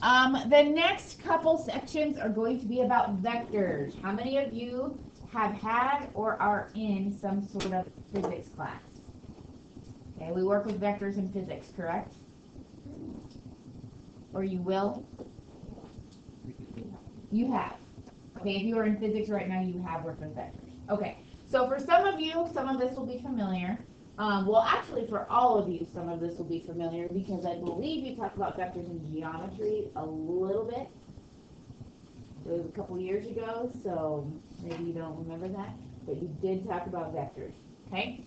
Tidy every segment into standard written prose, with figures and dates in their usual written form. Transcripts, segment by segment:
The next couple sections are going to be about vectors. How many of you have had or are in some sort of physics class? Okay, we work with vectors in physics, correct? Or you will? You have. Okay, if you are in physics right now, you have worked with vectors. Okay, so for some of you, some of this will be familiar. Well, actually, for all of you, some of this will be familiar because I believe you talked about vectors in geometry a little bit. It was a couple years ago, so maybe you don't remember that, but you did talk about vectors, okay?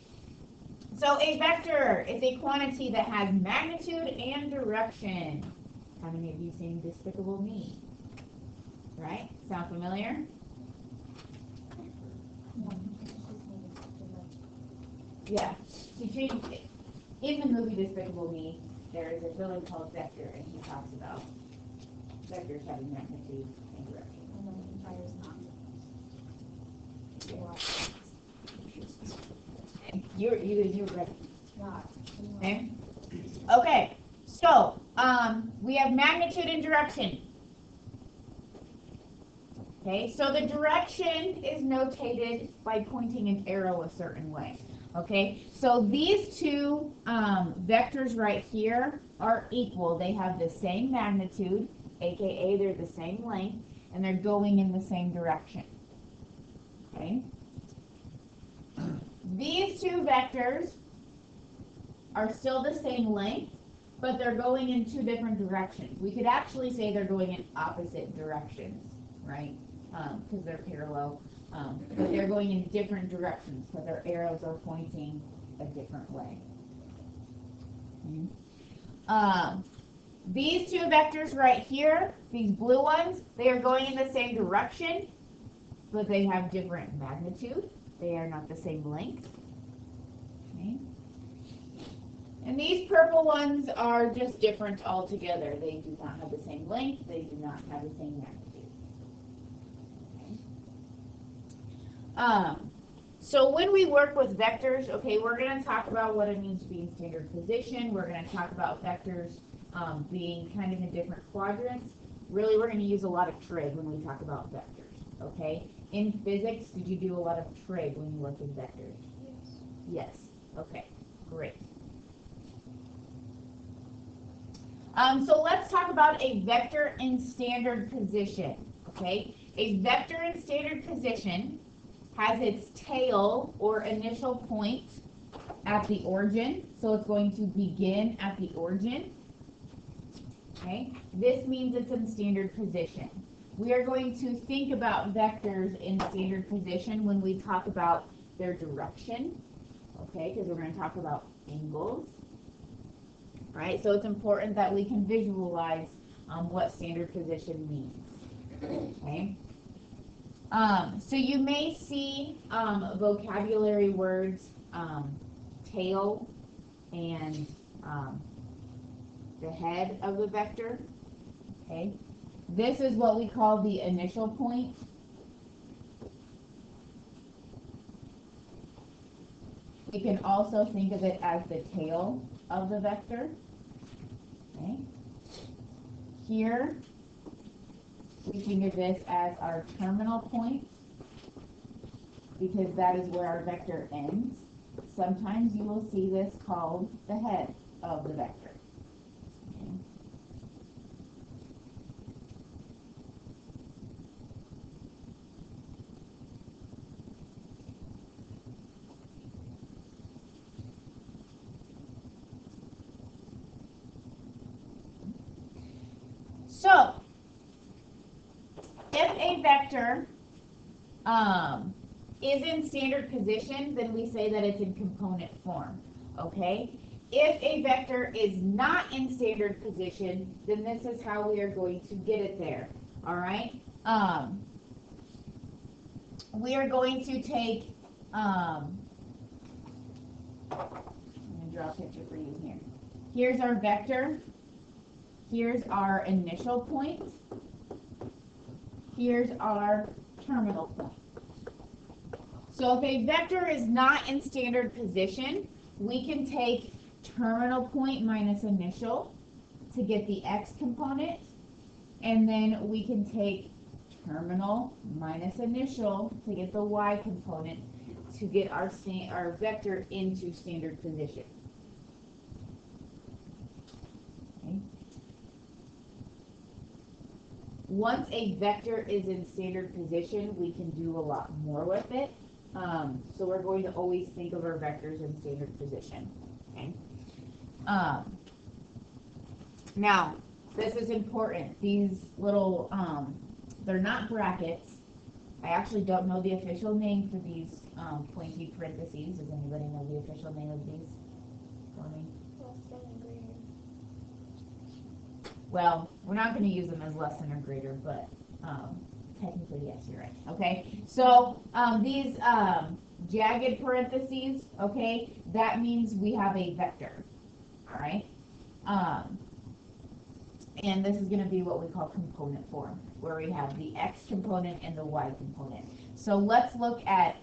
So a vector is a quantity that has magnitude and direction. How many of you seen Despicable Me? Right? Sound familiar? Yeah. She changed it. In the movie Despicable Me, there is a villain called Vector, and he talks about vectors having magnitude and direction. And then the empire's not. You're ready. Not. Okay. Okay. So we have magnitude and direction. Okay, so the direction is notated by pointing an arrow a certain way. Okay, so these two vectors right here are equal. They have the same magnitude, aka they're the same length, and they're going in the same direction. Okay, these two vectors are still the same length, but they're going in two different directions. We could actually say they're going in opposite directions, right? Because they're parallel, but they're going in different directions because their arrows are pointing a different way. These two vectors right here, these blue ones, they are going in the same direction, but they have different magnitude. They are not the same length. Okay. And these purple ones are just different altogether. They do not have the same length. They do not have the same magnitude. So when we work with vectors, okay, we're going to talk about what it means to be in standard position. We're going to talk about vectors being kind of in different quadrants. Really, we're going to use a lot of trig when we talk about vectors, okay? In physics, did you do a lot of trig when you worked with vectors? Yes. Yes. Okay, great. So let's talk about a vector in standard position, okay? A vector in standard position has its tail or initial point at the origin. So it's going to begin at the origin. Okay, this means it's in standard position. We are going to think about vectors in standard position when we talk about their direction. Okay, because we're going to talk about angles. Right, so it's important that we can visualize what standard position means. Okay. So you may see vocabulary words, tail and the head of the vector. Okay, this is what we call the initial point. We can also think of it as the tail of the vector. Okay, here we think of this as our terminal point because that is where our vector ends. Sometimes you will see this called the head of the vector. Okay. So, if a vector is in standard position, then we say that it's in component form, okay? If a vector is not in standard position, then this is how we are going to get it there, all right? We are going to take, I'm going to draw a picture for you here. Here's our vector. Here's our initial point. Here's our terminal point. So if a vector is not in standard position, we can take terminal point minus initial to get the x component, and then we can take terminal minus initial to get the y component to get our vector into standard position. Okay. Once a vector is in standard position, we can do a lot more with it. So we're going to always think of our vectors in standard position. Okay. Now, this is important. These little, they're not brackets. I actually don't know the official name for these pointy parentheses. Does anybody know the official name of these for me? Well, we're not going to use them as less than or greater, but technically, yes, you're right. Okay, so these jagged parentheses, okay, that means we have a vector. All right. And this is going to be what we call component form, where we have the x component and the y component. So let's look at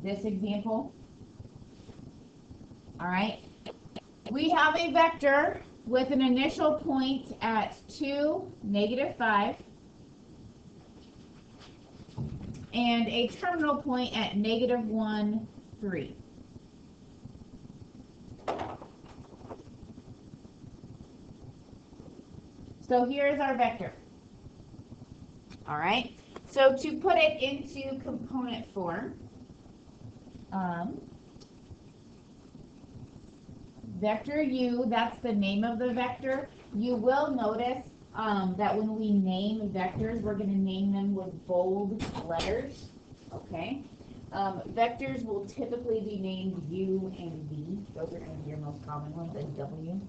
this example. All right. We have a vector with an initial point at 2, -5, and a terminal point at -1, 3. So here's our vector. All right. So to put it into component form, vector u, that's the name of the vector. You will notice that when we name vectors, we're going to name them with bold letters. Okay. Vectors will typically be named u and v. Those are going to be your most common ones, and w.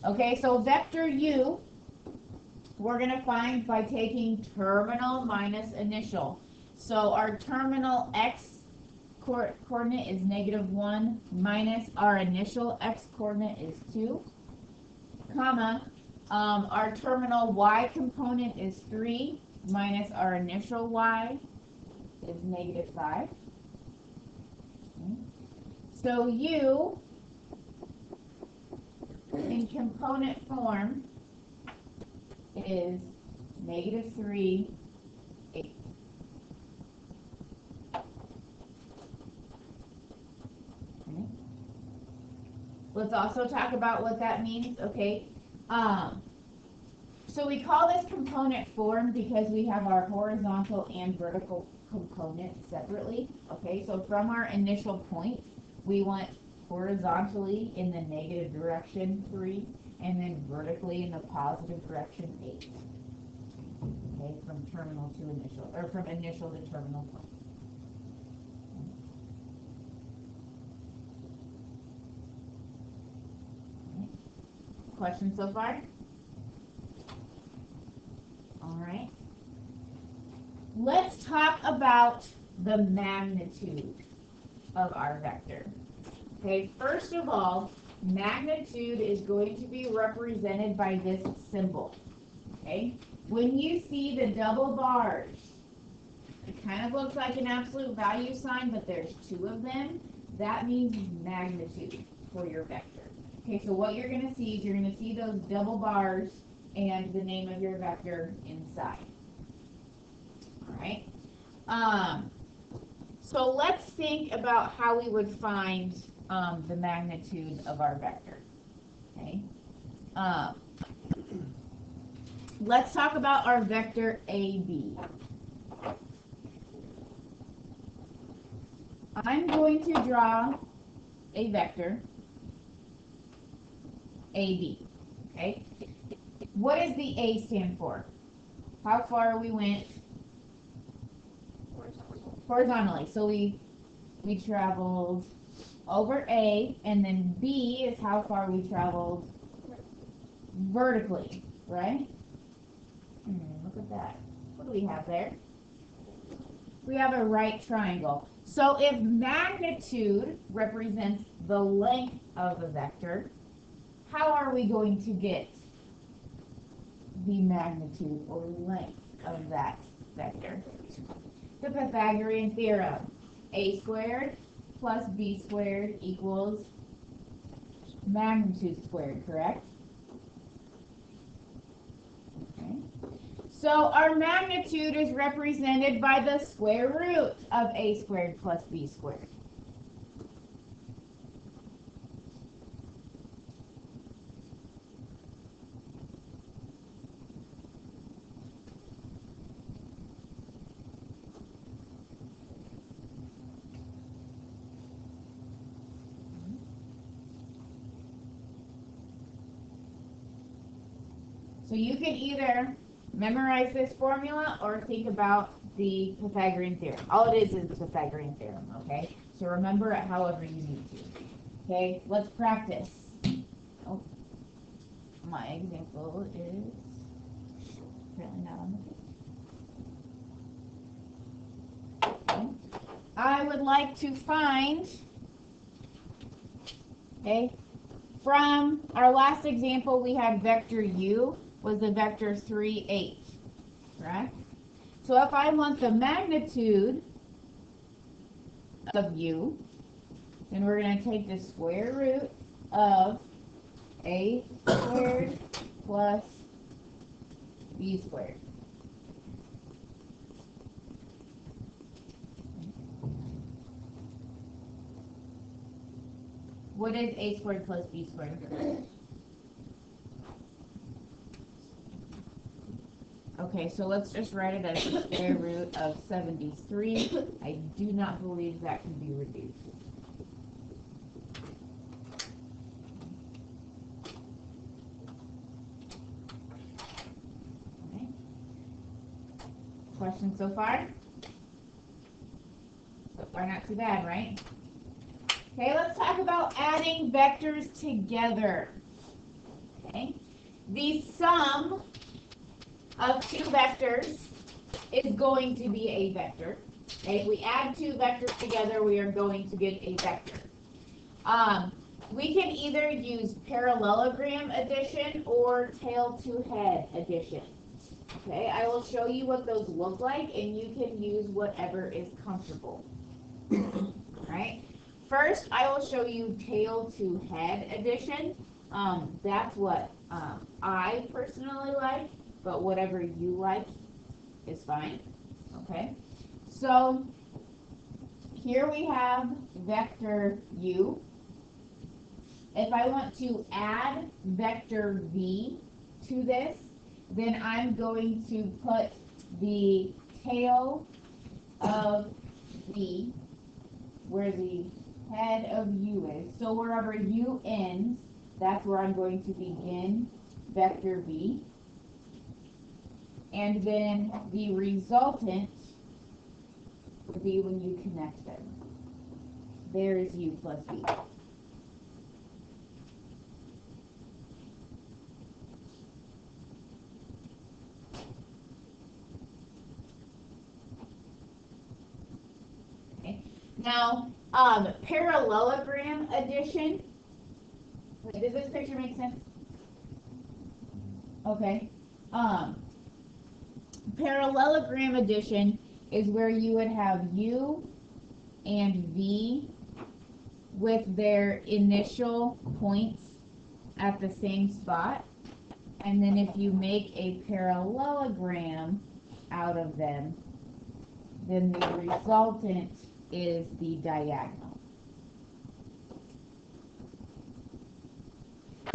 Okay, so vector u, we're going to find by taking terminal minus initial. So our terminal x coordinate is -1 minus our initial x coordinate is 2, comma, our terminal y component is 3 minus our initial y is -5. Okay. So u in component form is -3, 8. Okay. Let's also talk about what that means. Okay. So we call this component form because we have our horizontal and vertical components separately. Okay. So from our initial point, we want horizontally in the negative direction 3, and then vertically in the positive direction 8. Okay, from terminal to initial, or from initial to terminal point. Okay. Questions so far? All right. Let's talk about the magnitude of our vector. Okay, first of all, magnitude is going to be represented by this symbol. Okay, when you see the double bars, it kind of looks like an absolute value sign, but there's 2 of them. That means magnitude for your vector. Okay, so what you're going to see is you're going to see those double bars and the name of your vector inside. All right. So let's think about how we would find the magnitude of our vector. Okay. Let's talk about our vector AB. I'm going to draw a vector AB. Okay. What does the A stand for? How far we went horizontally. So we traveled over A, and then B is how far we traveled vertically, right? Look at that. What do we have there? We have a right triangle. So if magnitude represents the length of a vector, how are we going to get the magnitude or length of that vector? The Pythagorean theorem. A squared plus b squared equals magnitude squared, correct? Okay. So our magnitude is represented by the square root of a squared plus b squared. So you can either memorize this formula or think about the Pythagorean theorem. All it is the Pythagorean theorem, okay? So remember it however you need to. Okay, let's practice. Oh, my example is apparently not on the page. Okay. I would like to find, okay, from our last example we had vector u was the vector 3, 8, correct? So if I want the magnitude of u, then we're going to take the square root of a squared plus b squared. What is a squared plus b squared? Okay, so let's just write it as the square root of 73. I do not believe that can be reduced. Okay. Questions so far? So far not too bad, right? Okay, let's talk about adding vectors together. Okay, the sum of two vectors is going to be a vector. Okay, if we add two vectors together, we are going to get a vector. We can either use parallelogram addition or tail to head addition. Okay, I will show you what those look like, and you can use whatever is comfortable. Right? First, I will show you tail to head addition. That's what I personally like, but whatever you like is fine. Okay, so here we have vector u. If I want to add vector v to this, then I'm going to put the tail of v where the head of u is. So wherever u ends, that's where I'm going to begin vector v. And then the resultant will be when you connect them. There is u plus v. Okay. Now, parallelogram addition. Does this picture make sense? Okay. Parallelogram addition is where you would have u and v with their initial points at the same spot. And then if you make a parallelogram out of them, then the resultant is the diagonal.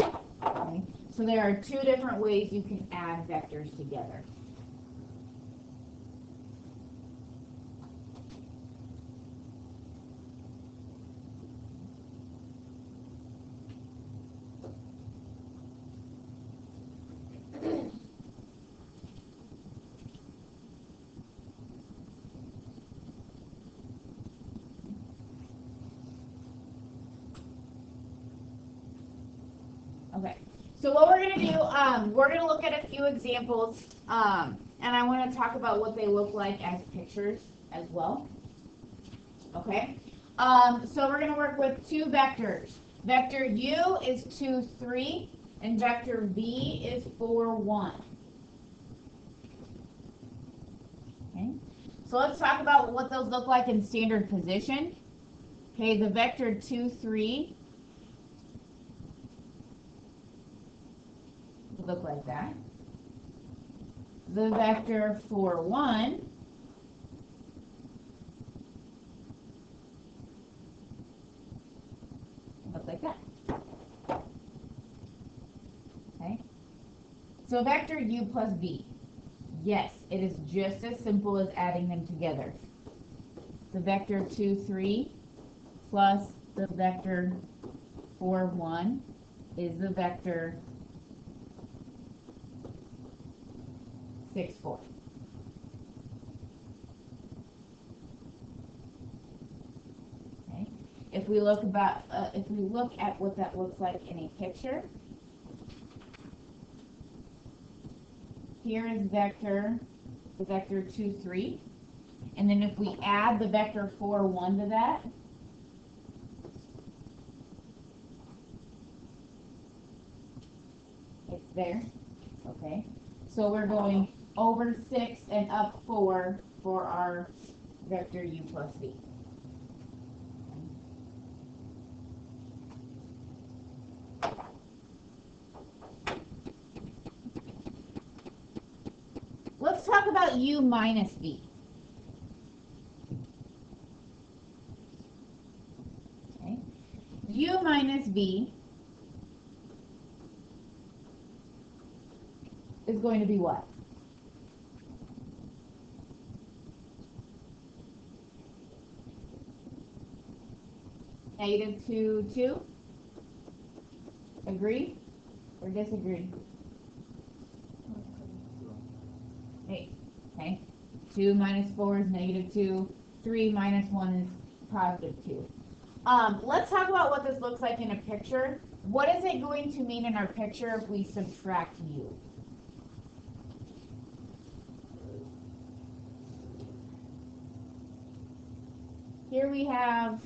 Okay. So there are two different ways you can add vectors together. Okay, so what we're going to do, we're going to look at a few examples, and I want to talk about what they look like as pictures as well. Okay, so we're going to work with two vectors. Vector u is 2, 3, and vector v is 4, 1. Okay, so let's talk about what those look like in standard position. Okay, the vector 2, 3 look like that. the vector 4, 1 look like that. Okay. So vector u plus v. Yes, it is just as simple as adding them together. The vector 2, 3 plus the vector 4, 1 is the vector 6, 4. Okay. If we look at what that looks like in a picture, here is the vector 2, 3, and then if we add the vector 4, 1 to that, it's there. Okay, so we're going over 6 and up 4 for our vector u plus v. Let's talk about u minus v. Okay. U minus v is going to be what? Negative 2, 2. Agree or disagree? Hey, okay. 2 minus 4 is negative 2. 3 minus 1 is positive 2. Let's talk about what this looks like in a picture. What is it going to mean in our picture if we subtract u? Here we have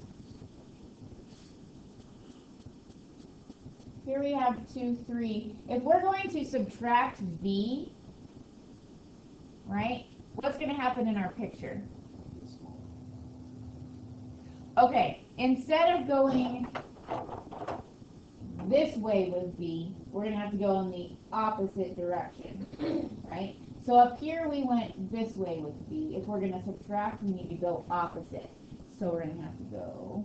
2, 3. If we're going to subtract v, right, what's going to happen in our picture? Okay, instead of going this way with v, we're going to have to go in the opposite direction, right? So up here we went this way with v. If we're going to subtract, we need to go opposite. So we're going to have to go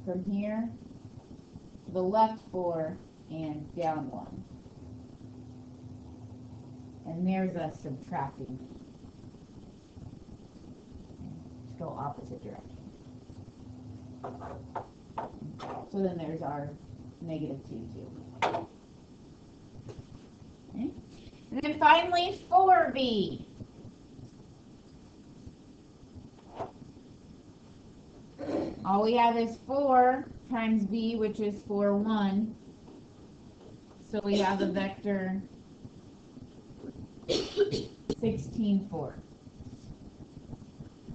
from here to the left 4 and down 1. And there's us subtracting. Let's go opposite direction. So then there's our negative 2, 2. Okay. And then finally 4v. All we have is 4 times v, which is 4, 1. So we have the vector 16, 4.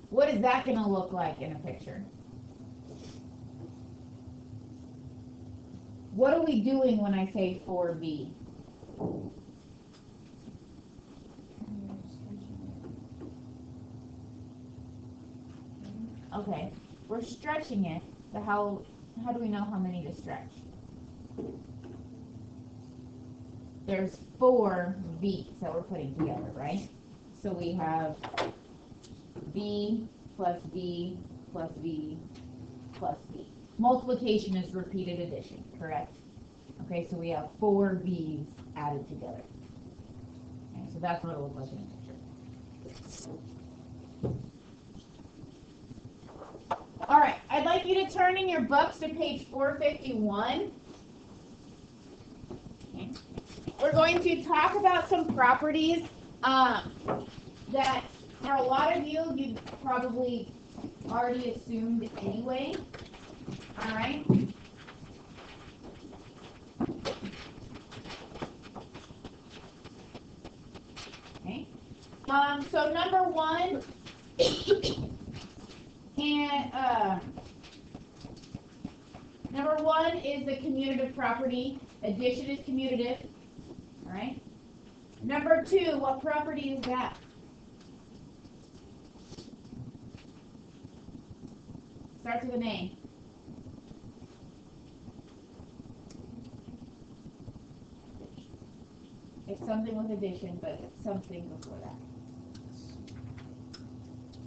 What is that going to look like in a picture? What are we doing when I say 4v? Okay, we're stretching it. So how do we know how many to stretch? There's 4 v's that we're putting together, right? So we have v plus v plus v plus v. Multiplication is repeated addition, correct? Okay, so we have 4 v's added together. Okay, so that's what it looks like in a picture. All right, I'd like you to turn in your books to page 451. Okay. We're going to talk about some properties that for a lot of you probably already assumed anyway. All right. Okay. So number 1 number 1 is the commutative property. Addition is commutative. All right. Number 2, what property is that? Starts with an A. something with addition, but something before that.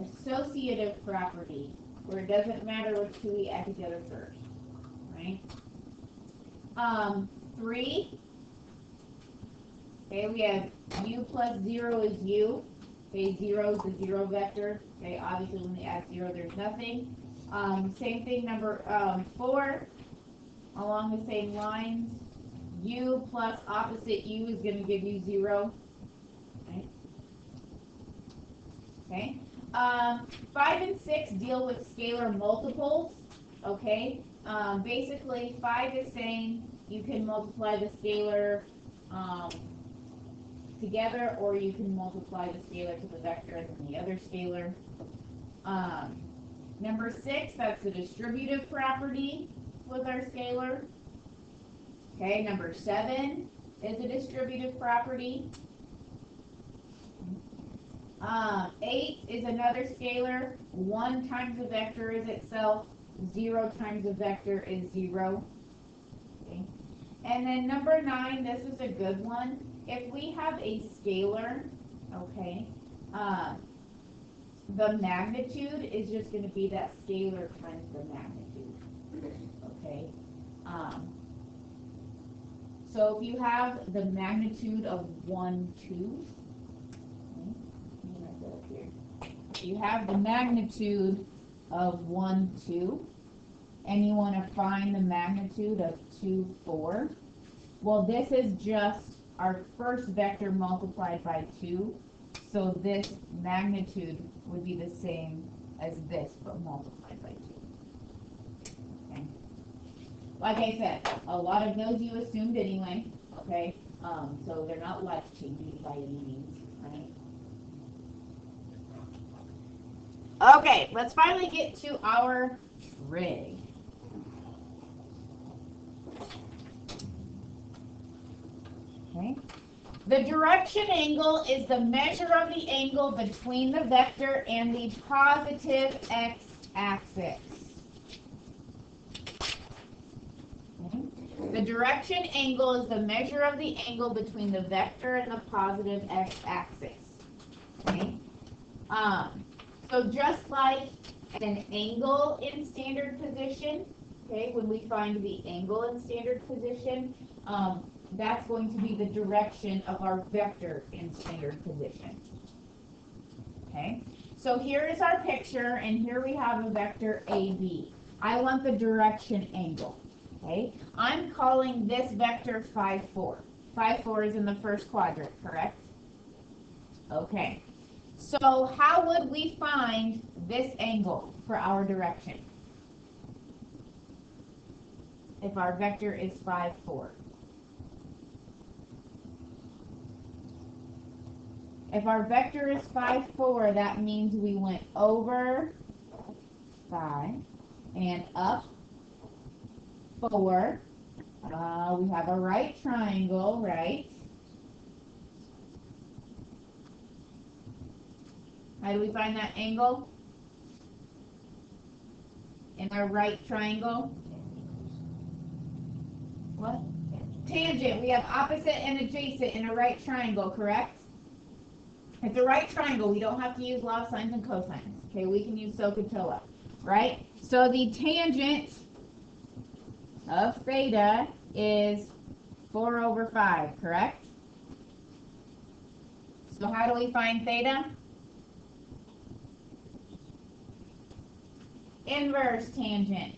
Associative property, where it doesn't matter which two we add together first, right? 3. Okay, we have u plus 0 is u. Okay, 0 is the 0 vector. Okay, obviously when we add 0, there's nothing. Same thing, number 4, along the same lines. U plus opposite u is going to give you 0. Right? Okay. 5 and 6 deal with scalar multiples. Okay. Basically, 5 is saying you can multiply the scalar together, or you can multiply the scalar to the vector and then the other scalar. Number 6, that's the distributive property with our scalar. Okay, number 7 is a distributive property. 8 is another scalar. 1 times a vector is itself. 0 times a vector is 0. Okay. And then number 9, this is a good one. If we have a scalar, okay, the magnitude is just going to be that scalar times the magnitude. Okay. So if you have the magnitude of 1, 2, you have the magnitude of 1, 2, and you want to find the magnitude of 2, 4. Well, this is just our first vector multiplied by 2, so this magnitude would be the same as this, but multiplied by 2. Okay. Like I said, a lot of those you assumed anyway, okay? So they're not life-changing by any means, right? Okay, let's finally get to our trig. Okay. The direction angle is the measure of the angle between the vector and the positive x-axis. Okay. The direction angle is the measure of the angle between the vector and the positive x-axis. Okay. So just like an angle in standard position, okay, when we find the angle in standard position, that's going to be the direction of our vector in standard position. Okay, so here is our picture, and here we have a vector AB. I want the direction angle. Okay, I'm calling this vector 5, 4. 5, 4 is in the first quadrant, correct? Okay. So how would we find this angle for our direction if our vector is 5, 4? If our vector is 5, 4, that means we went over 5 and up 4. We have a right triangle, right? How do we find that angle in our right triangle? What? Tangent. We have opposite and adjacent in a right triangle, correct? It's a right triangle. We don't have to use law of sines and cosines. Okay, we can use SOHCAHTOA, right? So the tangent of theta is 4 over 5, correct? So how do we find theta? Inverse tangent.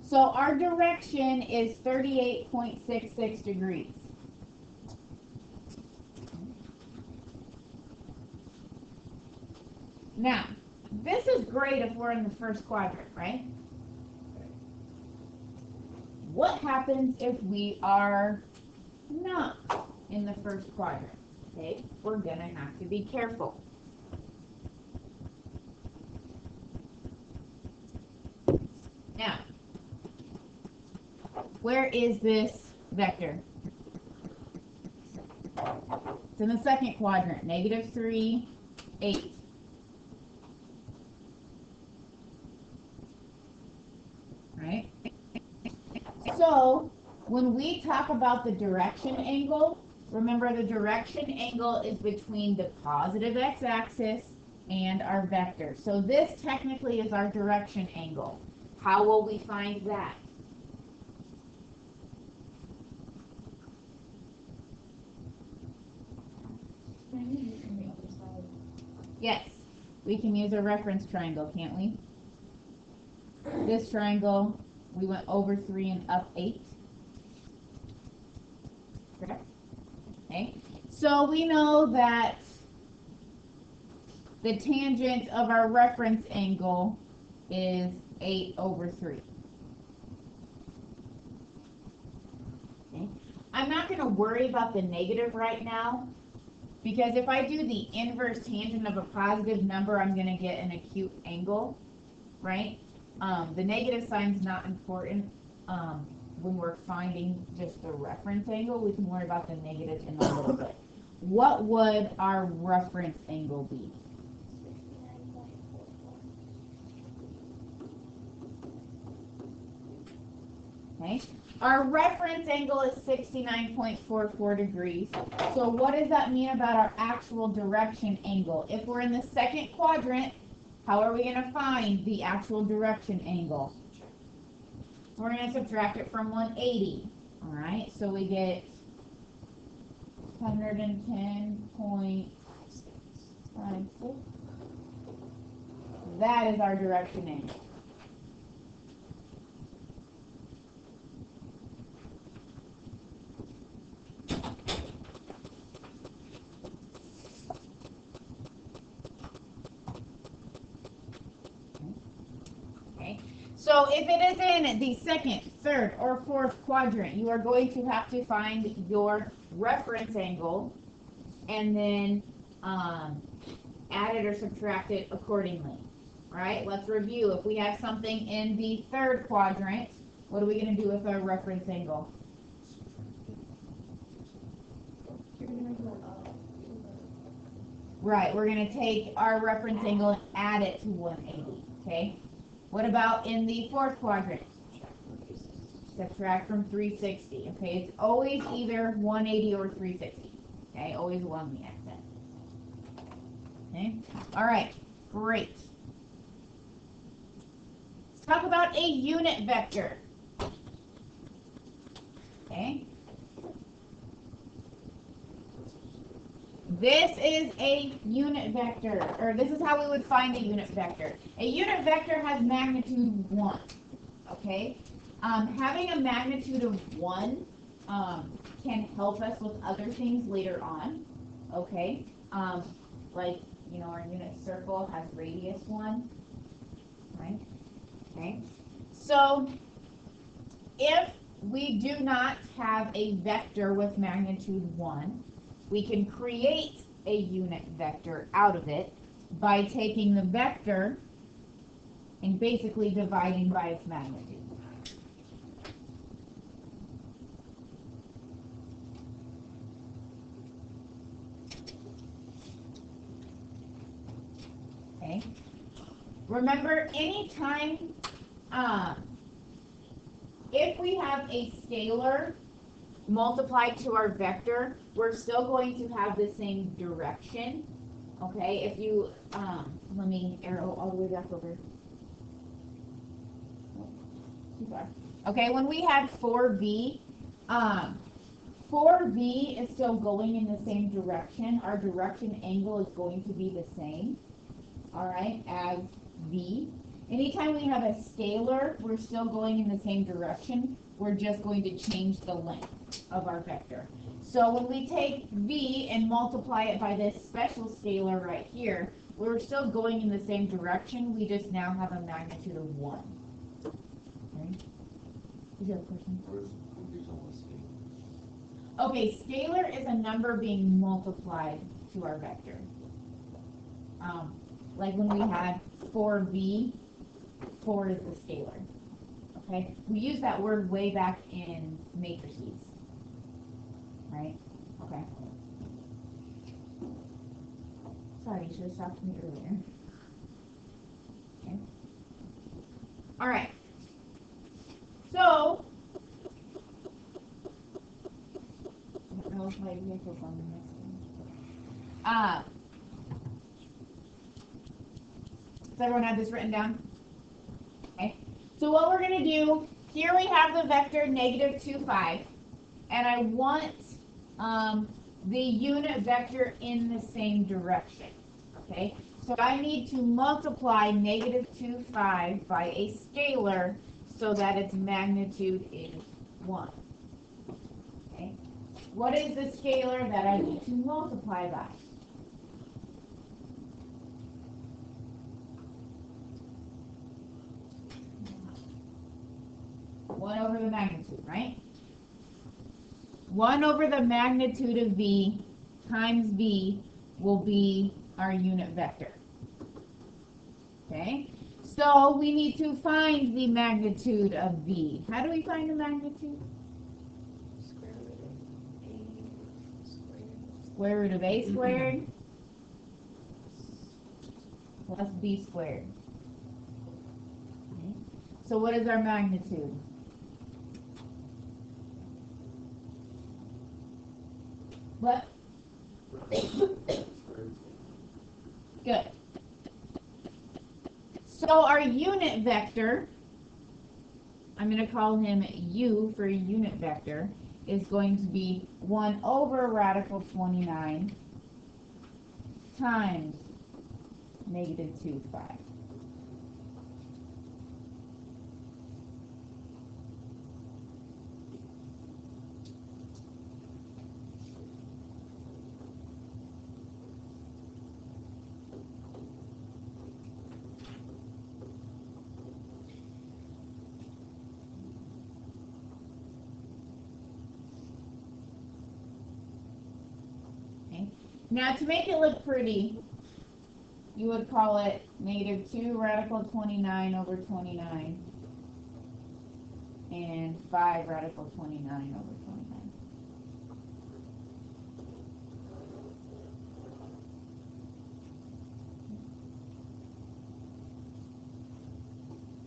So our direction is 38.66 degrees. Now, this is great if we're in the first quadrant, right? What happens if we are not in the first quadrant? Okay, we're going to have to be careful. Now, where is this vector? It's in the second quadrant, -3, 8. So when we talk about the direction angle, remember the direction angle is between the positive x-axis and our vector. So this technically is our direction angle. How will we find that? Yes, we can use a reference triangle, can't we? This triangle, we went over 3 and up 8. Correct? Okay, so we know that the tangent of our reference angle is 8 over 3. Okay, I'm not going to worry about the negative right now, because if I do the inverse tangent of a positive number, I'm going to get an acute angle, right? The negative sign's not important when we're finding just the reference angle. We can worry about the negative in a little bit. What would our reference angle be? Okay, our reference angle is 69.44 degrees. So what does that mean about our actual direction angle? If we're in the second quadrant, how are we going to find the actual direction angle? We're going to subtract it from 180. All right, so we get 110.56. That is our direction angle. So if it is in the second, third, or fourth quadrant, you are going to have to find your reference angle and then add it or subtract it accordingly. All right, let's review. If we have something in the third quadrant, what are we going to do with our reference angle? Right, we're going to take our reference angle and add it to 180, okay? What about in the fourth quadrant? Subtract from 360. Okay, it's always either 180 or 360. Okay, always along the accent. Okay, all right, great. Let's talk about a unit vector. Okay. This is a unit vector, or this is how we would find a unit vector. A unit vector has magnitude 1, okay? Having a magnitude of 1 can help us with other things later on, okay? Like, you know, our unit circle has radius 1, right? Okay, so if we do not have a vector with magnitude 1, we can create a unit vector out of it by taking the vector and basically dividing by its magnitude. Okay. Remember, anytime if we have a scalar multiplied to our vector, we're still going to have the same direction. Okay, if you, let me arrow all the way back over. Okay, when we had 4v, 4v is still going in the same direction. Our direction angle is going to be the same, all right, as v. Anytime we have a scalar, we're still going in the same direction. We're just going to change the length of our vector. So when we take v and multiply it by this special scalar right here, we're still going in the same direction. We just now have a magnitude of 1. Okay. Is there a question? Okay, scalar is a number being multiplied to our vector. Like when we had 4v, 4 is the scalar. Okay, we used that word way back in matrices, right? Okay. Sorry, you should have stopped me earlier. Okay. All right. So light vehicles on the next one. Does everyone have this written down? Okay. So what we're going to do, here we have the vector negative 2, 5. And I want the unit vector in the same direction. Okay. So I need to multiply negative 2, 5 by a scalar so that its magnitude is 1. Okay. What is the scalar that I need to multiply by? One over the magnitude, right? 1 over the magnitude of v times v will be our unit vector. Okay? So we need to find the magnitude of v. How do we find the magnitude? Square root of a squared plus b squared. Okay. So what is our magnitude? What? Good. So our unit vector, I'm going to call him u for unit vector, is going to be 1 over radical 29 times negative 2, 5. Now, to make it look pretty, you would call it negative 2 radical 29 over 29 and 5 radical 29 over 29.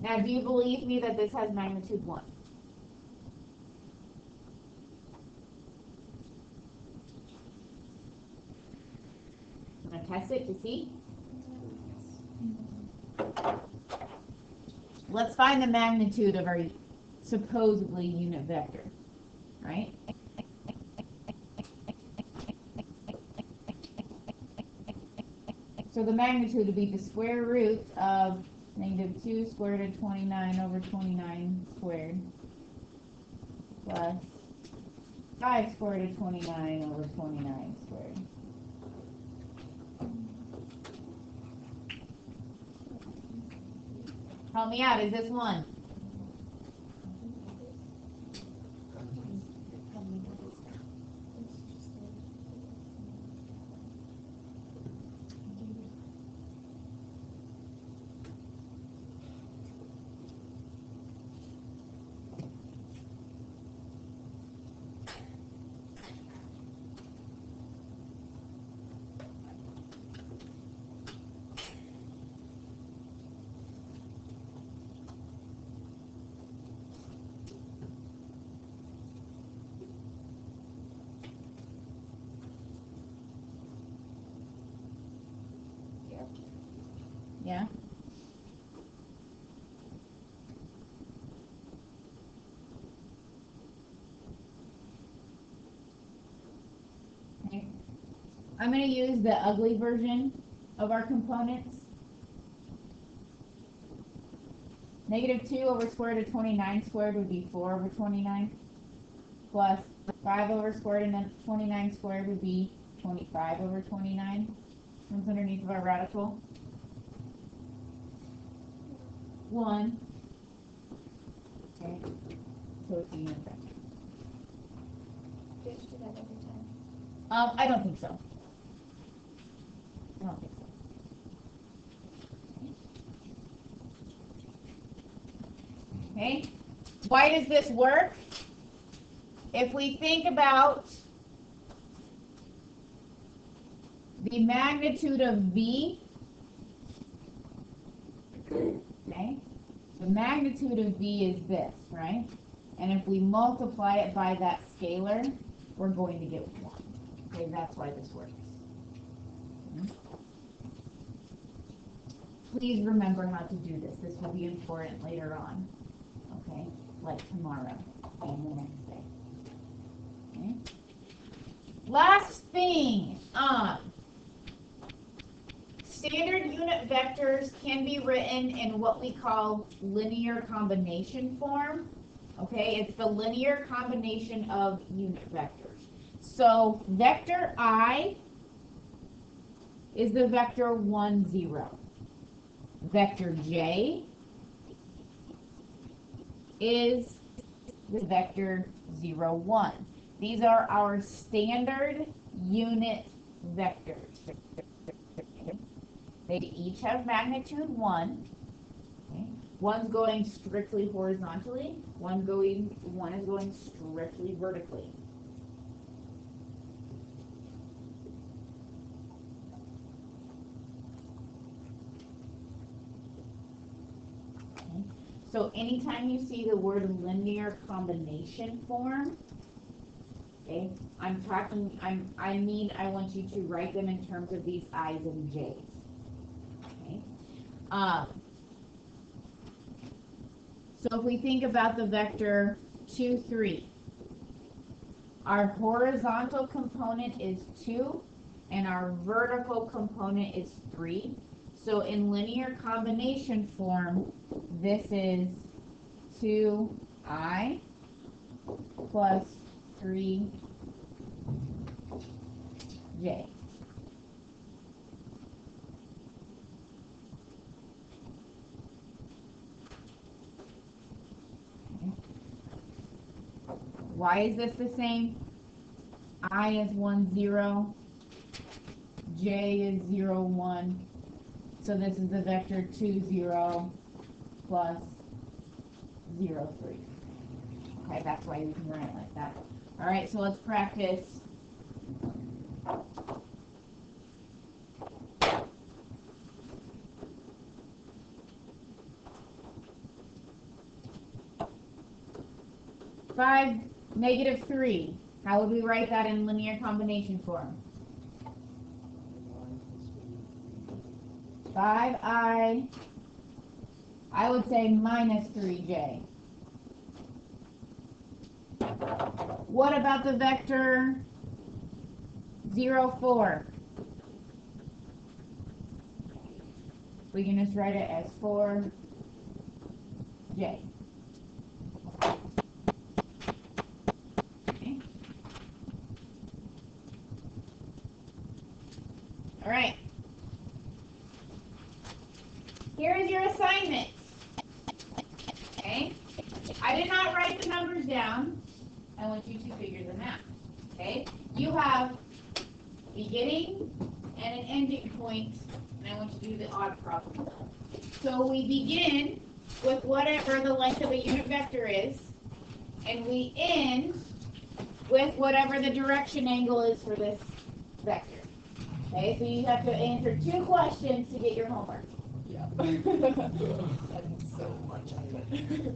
Now, do you believe me that this has magnitude 1? I'm going to test it to see. Let's find the magnitude of our supposedly unit vector, right? So the magnitude would be the square root of negative 2 square root of 29 over 29 squared plus 5 square root of 29 over 29 squared. Help me out, is this 1? Yeah? Okay. I'm going to use the ugly version of our components. Negative 2 over square root of 29 squared would be 4 over 29. Plus 5 over square root of 29 squared would be 25 over 29. What's underneath of our radical? 1. Okay. So it's a unit vector. Do you have to do that every time? I don't think so. I don't think so. Okay. Why does this work? If we think about the magnitude of V, okay, the magnitude of V is this, right? And if we multiply it by that scalar, we're going to get 1. Okay, that's why this works. Please remember how to do this. This will be important later on. Okay, like tomorrow and the next day. Okay. Last thing, standard unit vectors can be written in what we call linear combination form. Okay, it's the linear combination of unit vectors. So vector I is the vector 1, 0. Vector J is the vector 0, 1. These are our standard unit vectors. They each have magnitude 1. Okay. One's going strictly horizontally, one is going strictly vertically. Okay. So anytime you see the word linear combination form, okay, I want you to write them in terms of these I's and J's. Okay. So if we think about the vector 2, 3, our horizontal component is 2 and our vertical component is 3. So in linear combination form, this is 2I plus 3J. Why is this the same? I is 1, 0. J is 0, 1. So this is the vector 2, 0 plus 0, 3. Okay, that's why you can write it like that. All right, so let's practice. Five, negative 3. How would we write that in linear combination form? 5I, I would say minus 3J. What about the vector 0, 4? We can just write it as 4J. Okay. All right. Here is your assignment. Okay? I did not write the numbers down. I want you to figure them out. Okay? You have beginning and an ending point, and I want you to do the odd problem. So we begin with whatever the length of a unit vector is, and we end with whatever the direction angle is for this vector. Okay, so you have to answer 2 questions to get your homework. Yeah. That's so much of it.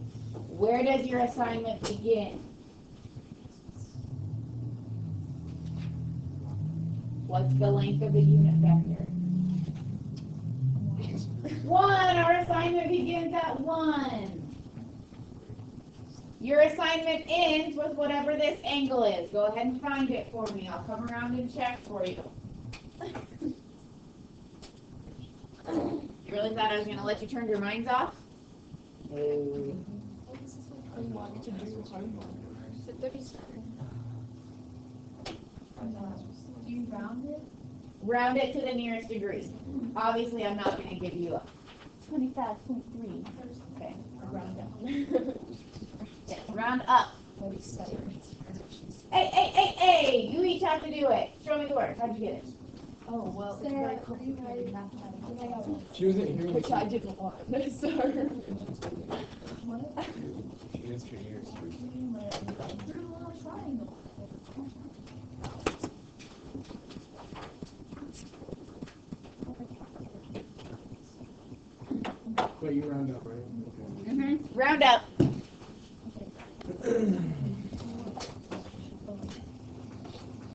Where does your assignment begin? What's the length of the unit vector? 1. Our assignment begins at 1. Your assignment ends with whatever this angle is. Go ahead and find it for me. I'll come around and check for you. You really thought I was going to let you turn your minds off? No. This is what I wanted to do homework. So 37. Do you round it? Round it to the nearest degree. Obviously, I'm not going to give you a 25.3. Okay. Round down. Yeah, round up. 37. Hey! You each have to do it. Show me the work. How'd you get it? Oh, well, it's very complicated mathematics. She wasn't here. Which I didn't want. So. What? She missed her ears. But you round up, right? Round up. Okay.